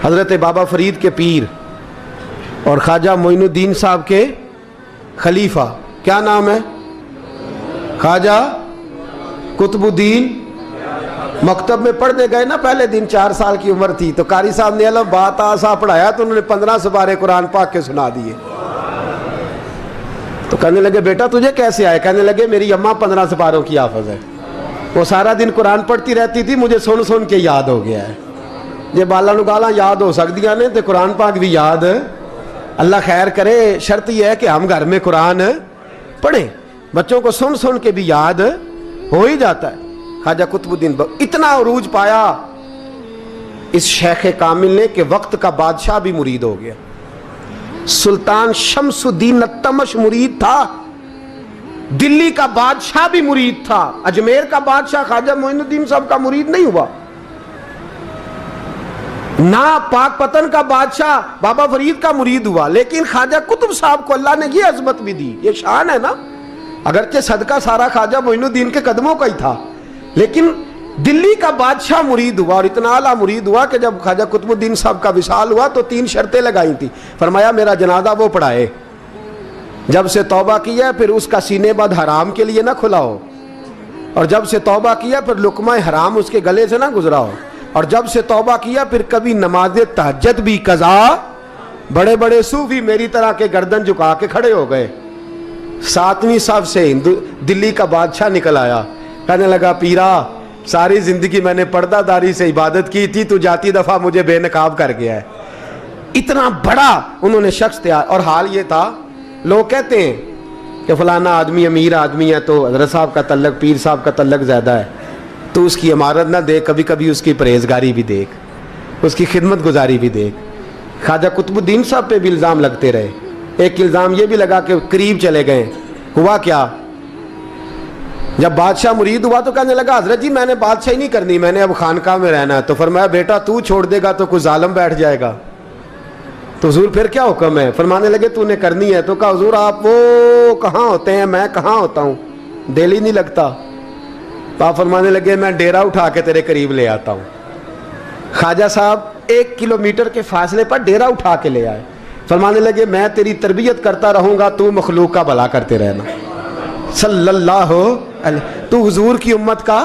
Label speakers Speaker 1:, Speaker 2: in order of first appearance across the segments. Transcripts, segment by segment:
Speaker 1: حضرت بابا فرید کے پیر اور خواجہ معین الدین صاحب کے خلیفہ، کیا نام ہے؟ خواجہ قطب الدین۔ مکتب میں پڑھنے گئے نا پہلے دن، 4 سال کی عمر تھی، تو قاری صاحب نے الف با تا سا پڑھایا تو انہوں نے 15 سپارے قرآن پاک کے سنا دیے۔ تو کہنے لگے بیٹا تجھے کیسے آئے؟ کہنے لگے میری اماں 15 سپاروں کی حافظ ہے، وہ سارا دن قرآن پڑھتی رہتی تھی، مجھے سن سن کے یاد ہو گیا ہے۔ جے بالا نو گالاں یاد ہو سکدیاں نے تے قرآن پاک بھی یاد، اللہ خیر کرے۔ شرط یہ ہے کہ ہم گھر میں قرآن پڑھیں، بچوں کو سن سن کے بھی یاد ہو ہی جاتا ہے۔ خواجہ قطب الدین اتنا عروج پایا اس شیخ کامل نے کہ وقت کا بادشاہ بھی مرید ہو گیا۔ سلطان شمس الدین التمش مرید تھا، دلی کا بادشاہ بھی مرید تھا، اجمیر کا بادشاہ خواجہ معین الدین صاحب کا مرید نہیں ہوا، نہ پاک پتن کا بادشاہ بابا فرید کا مرید ہوا، لیکن خواجہ قطب صاحب کو اللہ نے یہ عظمت بھی دی۔ یہ شان ہے نا، اگرچہ صدقہ سارا خواجہ معین الدین کے قدموں کا ہی تھا، لیکن دلی کا بادشاہ مرید ہوا، اور اتنا اعلیٰ مرید ہوا کہ جب خواجہ قطب الدین صاحب کا وصال ہوا تو 3 شرطیں لگائی تھی۔ فرمایا میرا جنازہ وہ پڑھائے، جب سے توبہ کیا پھر اس کا سینے بد حرام کے لیے نہ کھلا ہو، اور جب سے توبہ کیا پھر لقمہ حرام اس کے گلے سے نہ گزرا ہو، اور جب سے توبہ کیا پھر کبھی نماز تہجد بھی قضا۔ بڑے بڑے صوفی میری طرح کے گردن جھکا کے کھڑے ہو گئے۔ 7ویں صف سے دلی کا بادشاہ نکل آیا، کہنے لگا پیرا ساری زندگی میں نے پردہ داری سے عبادت کی تھی، تو جاتی دفعہ مجھے بے نقاب کر گیا ہے۔ اتنا بڑا انہوں نے شخص تیار، اور حال یہ تھا لوگ کہتے ہیں کہ فلانا آدمی امیر آدمی ہے تو حضرت صاحب کا تعلق، پیر صاحب کا تعلق زیادہ ہے، تو اس کی عمارت نہ دیکھ، کبھی کبھی اس کی پرہیزگاری بھی دیکھ، اس کی خدمت گزاری بھی دیکھ۔ خواجہ قطب الدین صاحب پہ بھی الزام لگتے رہے۔ ایک الزام یہ بھی لگا کہ قریب چلے گئے۔ ہوا کیا؟ جب بادشاہ مرید ہوا تو کہنے لگا حضرت جی میں نے بادشاہی نہیں کرنی، میں نے اب خانقاہ میں رہنا ہے۔ تو فرمایا بیٹا تو چھوڑ دے گا تو کوئی ظالم بیٹھ جائے گا، تو حضور پھر کیا حکم ہے؟ فرمانے لگے تو نے کرنی ہے۔ تو کہا حضور آپ وہ کہاں ہوتے ہیں، میں کہاں ہوتا ہوں، دل ہی نہیں لگتا۔ آپ فرمانے لگے میں ڈیرا اٹھا کے تیرے قریب لے آتا ہوں۔ خواجہ صاحب 1 کلومیٹر کے فاصلے پر ڈیرا اٹھا کے لے آئے۔ فرمانے لگے میں تیری تربیت کرتا رہوں گا، تو مخلوق کا بھلا کرتے رہنا۔ صلی اللہ علیہ، تو حضور کی امت کا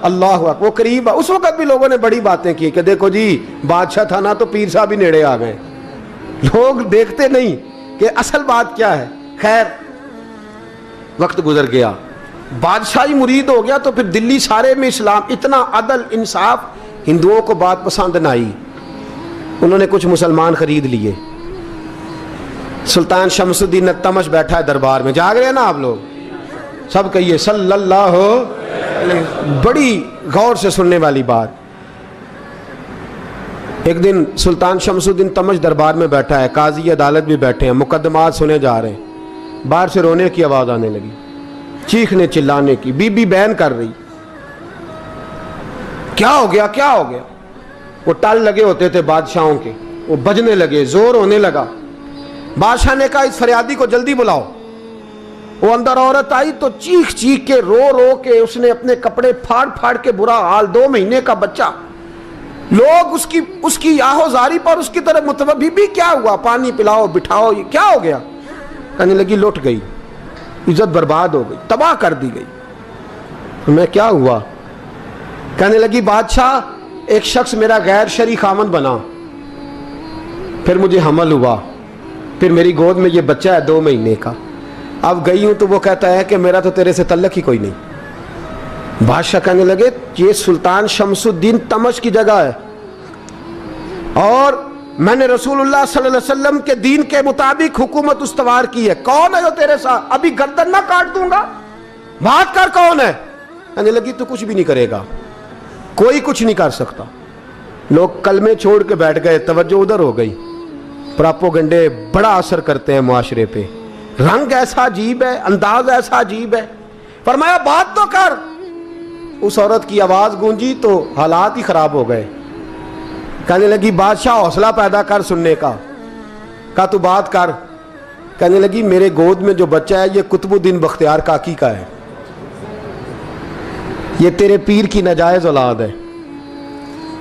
Speaker 1: اللہ اکبر۔ وہ قریب، اس وقت بھی لوگوں نے بڑی باتیں کی کہ دیکھو جی بادشاہ تھا نا تو پیر صاحب ہی نیڑے آ گئے۔ لوگ دیکھتے نہیں کہ اصل بات کیا ہے۔ خیر وقت گزر گیا، بادشاہی مرید ہو گیا، تو پھر دلی سارے میں اسلام، اتنا عدل انصاف، ہندوؤں کو بات پسند نہ آئی، انہوں نے کچھ مسلمان خرید لیے۔ سلطان شمس الدین التمش بیٹھا ہے دربار میں، جاگ رہے ہیں نا آپ لوگ؟ سب کہیے صلی اللہ علیہ۔ بڑی غور سے سننے والی بات۔ ایک دن سلطان شمس الدین تمش دربار میں بیٹھا ہے، قاضی عدالت بھی بیٹھے ہیں، مقدمات سنے جا رہے ہیں۔ باہر سے رونے کی آواز آنے لگی، چیخنے چلانے کی، بی بی بیان کر رہی۔ کیا ہو گیا کیا ہو گیا؟ وہ ٹال لگے ہوتے تھے بادشاہوں کے، وہ بجنے لگے، زور ہونے لگا۔ بادشاہ نے کہا اس فریادی کو جلدی بلاؤ۔ وہ اندر عورت آئی تو چیخ چیخ کے رو رو کے اس نے اپنے کپڑے پھاڑ پھاڑ کے، برا حال، 2 مہینے کا بچہ، لوگ اس کی آہو زاری پر اس کی طرف متوجہ۔ بی بی کیا ہوا؟ پانی پلاؤ، بٹھاؤ، یہ کیا ہو گیا؟ کہنے لگی لٹ گئی، عزت برباد ہو گئی، تباہ کر دی گئی۔ میں کیا ہوا؟ کہنے لگی بادشاہ ایک شخص میرا غیر شرعی خامند بنا، پھر مجھے حمل ہوا، پھر میری گود میں یہ بچہ ہے 2 مہینے کا، اب گئی ہوں تو وہ کہتا ہے کہ میرا تو تیرے سے تعلق ہی کوئی نہیں۔ بادشاہ کہنے لگے یہ سلطان شمس الدین تمش کی جگہ ہے، اور میں نے رسول اللہ صلی اللہ علیہ وسلم کے دین کے مطابق حکومت استوار کی ہے، کون ہے جو تیرے ساتھ؟ ابھی گردن نہ کاٹ دوں گا، بات کر کون ہے؟ کہنے لگی تو کچھ بھی نہیں کرے گا، کوئی کچھ نہیں کر سکتا۔ لوگ کلمے چھوڑ کے بیٹھ گئے، توجہ ادھر ہو گئی۔ پراپوگنڈے بڑا اثر کرتے ہیں معاشرے پہ، رنگ ایسا عجیب ہے، انداز ایسا عجیب ہے۔ فرمایا بات تو کر۔ اس عورت کی آواز گونجی تو حالات ہی خراب ہو گئے۔ کہنے لگی بادشاہ حوصلہ پیدا کر سننے کا۔ کہا تو بات کر۔ کہنے لگی میرے گود میں جو بچہ ہے یہ قطب الدین بختیار کاکی کا ہے، یہ تیرے پیر کی ناجائز اولاد ہے۔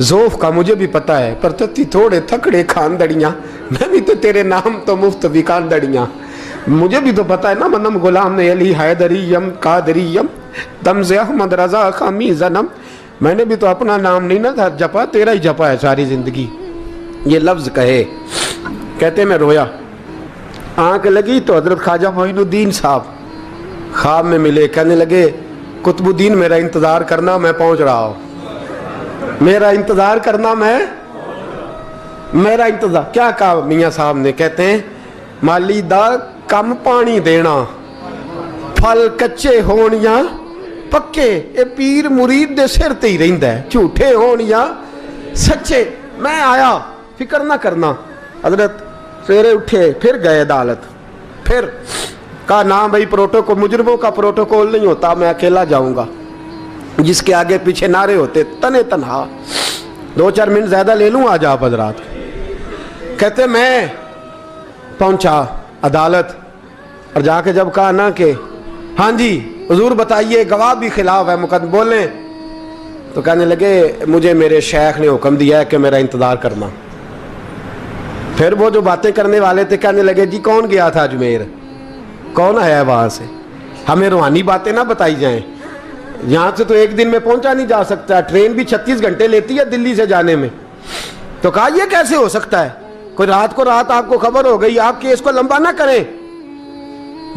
Speaker 1: ذوف کا مجھے بھی پتہ ہے، پر تتی تھوڑے تھکڑے خاندڑیاں، میں بھی تو تیرے نام تو مفت بھی خاندڑیاں، مجھے بھی تو پتہ ہے نا، منم غلام نے علی حیدریم قادریم تمز احمد رضا خامی زنم، میں نے بھی تو اپنا نام نہیں نہ جپا، تیرا ہی جپا ہے ساری زندگی۔ یہ لفظ کہے، کہتے میں رویا، آنکھ لگی تو حضرت خواجہ معین الدین صاحب خواب میں ملے، کہنے لگے قطب الدین میرا انتظار کرنا، میں پہنچ رہا ہوں، میرا انتظار کرنا، میرا انتظار۔ کیا کہا میاں صاحب نے؟ کہتے ہیں مالی دا کم پانی دینا، پھل کچے ہون یا پکے، اے پیر مرید دے سر تے ہی رہندا ہے، جھوٹے ہون یا سچے۔ میں آیا، فکر نہ کرنا۔ حضرت سویرے اٹھے، پھر گئے عدالت، پھر کہا نہ بھائی پروٹوکول، مجرموں کا پروٹوکول نہیں ہوتا، میں اکیلا جاؤں گا، جس کے آگے پیچھے نعرے ہوتے تنے تنہا، 2-4 منٹ زیادہ لے لوں آج آپ حضرات۔ کہتے میں پہنچا عدالت، اور جا کے جب کہا نا کہ ہاں جی حضور بتائیے، گواہ بھی خلاف ہے، مقدم بولیں، تو کہنے لگے مجھے میرے شیخ نے حکم دیا ہے کہ میرا انتظار کرنا۔ پھر وہ جو باتیں کرنے والے تھے کہنے لگے جی کون گیا تھا اجمیر، کون آیا ہے وہاں سے، ہمیں روحانی باتیں نہ بتائی جائیں، یہاں سے تو ایک دن میں پہنچا نہیں جا سکتا، ٹرین بھی 36 گھنٹے لیتی ہے دلی سے جانے میں۔ تو کہا یہ کیسے ہو سکتا ہے، کوئی رات کو رات آپ کو خبر ہو گئی، آپ کیس کو لمبا نہ کریں،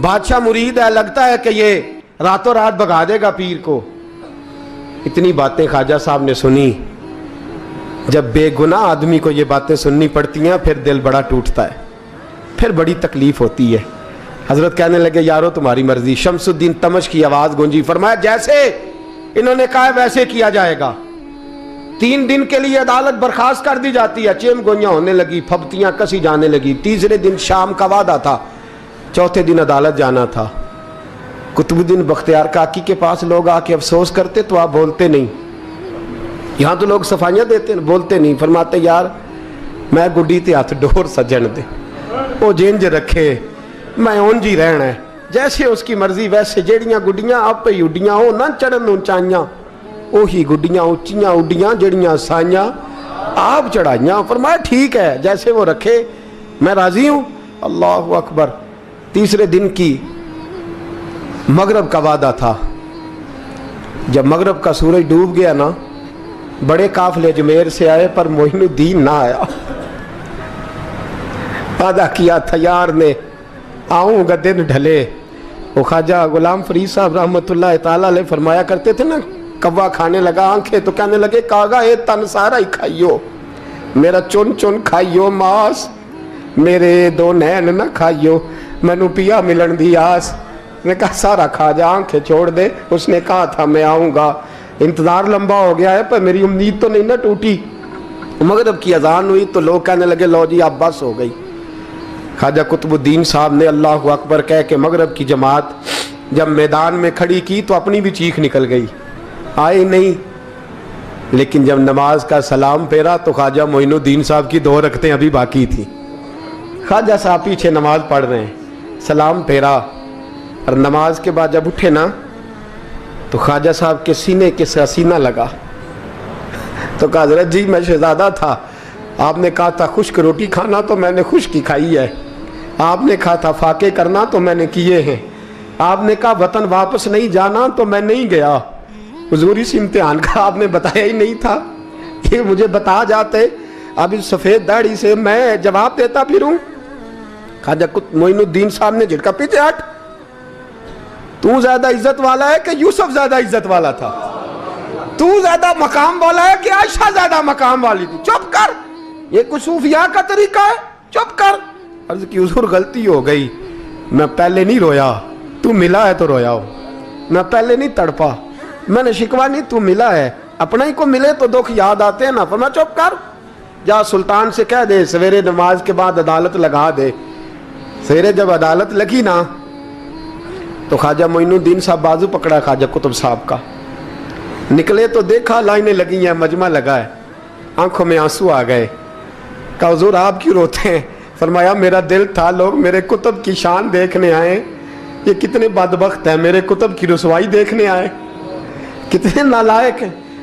Speaker 1: بادشاہ مرید ہے، لگتا ہے کہ یہ راتوں رات بھگا دے گا پیر کو۔ اتنی باتیں خواجہ صاحب نے سنی۔ جب بے گناہ آدمی کو یہ باتیں سننی پڑتی ہیں پھر دل بڑا ٹوٹتا ہے، پھر بڑی تکلیف ہوتی ہے۔ حضرت کہنے لگے یارو تمہاری مرضی۔ شمس الدین تمش کی آواز گونجی، فرمایا جیسے انہوں نے کہا ویسے کیا جائے گا۔ 3 دن کے لیے عدالت برخاست کر دی جاتی ہے۔ چیم گوئیاں ہونے لگی، پھبتیاں کسی جانے لگی۔ تیسرے دن شام کا وعدہ تھا، چوتھے دن عدالت جانا تھا۔ قطب الدین بختیار کاکی کے پاس لوگ آ کے افسوس کرتے تو آپ بولتے نہیں، یہاں تو لوگ صفائیاں دیتے بولتے نہیں، فرماتے یار میں گڈی تے ہاتھ ڈور سجن دے، وہ جنج رکھے، میں اونج ہی رہنا ہے، جیسے اس کی مرضی ویسے، جیڑیاں گڈیاں آپ پہ اڈیاں ہو نہ چڑھن اونچائیاں، وہی گڈیاں اونچیاں اڈیاں جیڑیاں سائیاں آپ چڑھائیاں۔ فرمایا ٹھیک ہے جیسے وہ رکھے، میں راضی ہوں۔ اللہ اکبر۔ تیسرے دن کی مغرب کا وعدہ تھا، جب مغرب کا سورج ڈوب گیا نا، بڑے قافلے اجمیر سے آئے پر معین الدین نہ آیا۔ وعدہ کیا تھا یار نے، آؤں گا دن ڈھلے۔ وہ خواجہ غلام فرید صاحب رحمۃ اللہ تعالیٰ علیہ فرمایا کرتے تھے نا، کوا کھانے لگا آنکھیں تو کہنے لگے کاغا اے تن سارا ہی کھائیو، میرا چن چن کھائیو ماس، میرے 2 نین نہ کھائیو، مینو پیا ملن دی آس۔ نے کہا سارا کھا جا، آنکھیں چھوڑ دے۔ اس نے کہا تھا میں آؤں گا، انتظار لمبا ہو گیا ہے پر میری امید تو نہیں نہ ٹوٹی۔ مغرب کی اذان ہوئی تو لوگ کہنے لگے لو جی اب بس ہو گئی۔ خواجہ قطب الدین صاحب نے اللہ اکبر کہہ کے مغرب کی جماعت جب میدان میں کھڑی کی تو اپنی بھی چیخ نکل گئی، آئے نہیں۔ لیکن جب نماز کا سلام پھیرا تو خواجہ معین الدین صاحب کی 2 رکعتیں ابھی باقی تھیں۔ خواجہ صاحب پیچھے نماز پڑھ رہے ہیں، سلام پھیرا، اور نماز کے بعد جب اٹھے نا تو خواجہ صاحب کے سینے کے سینہ لگا تو کہا حضرت جی میں شہزادہ تھا، آپ نے کہا تھا خشک روٹی کھانا تو میں نے خشک کی کھائی ہے، آپ نے کہا تھا فاقے کرنا تو میں نے کیے ہیں، آپ نے کہا وطن واپس نہیں جانا تو میں نہیں گیا۔ حضور اس امتحان کا آپ نے بتایا ہی نہیں تھا، یہ مجھے بتا جاتے، اب اس سفید داڑھی سے میں جواب دیتا پھروں۔ خواجہ معین الدین صاحب نے جھٹکا، پیچھے ہٹ، تو زیادہ عزت والا ہے کہ یوسف زیادہ عزت والا تھا؟ تو زیادہ مقام والا ہے کہ عائشہ زیادہ مقام والی تھی؟ چپ کر، یہ کوئی صوفیاء کا طریقہ ہے؟ چپ کر۔ عرض کی حضور غلطی ہو گئی، میں پہلے نہیں رویا، تو ملا ہے تو رویا ہو، میں پہلے نہیں تڑپا، میں نے شکوا نہیں، تو ملا ہے، اپنا ہی کو ملے تو دکھ یاد آتے ہیں نا۔ فرمایا چپ کر، جا سلطان سے کہہ دے سویرے نماز کے بعد عدالت لگا دے۔ سویرے جب عدالت لگی نا تو خواجہ معین الدین صاحب بازو پکڑا خواجہ قطب صاحب کا، نکلے تو دیکھا لائنیں لگی ہیں، مجمع لگا ہے، آنکھوں میں آنسو آ گئے۔ کہا حضور آپ کیوں روتے ہیں؟ فرمایا میرا دل تھا لوگ میرے کتب کی شان دیکھنے آئے، یہ کتنے بدبخت ہیں، میرے کتب کی رسوائی دیکھنے آئے، کتنے نالائق ہیں۔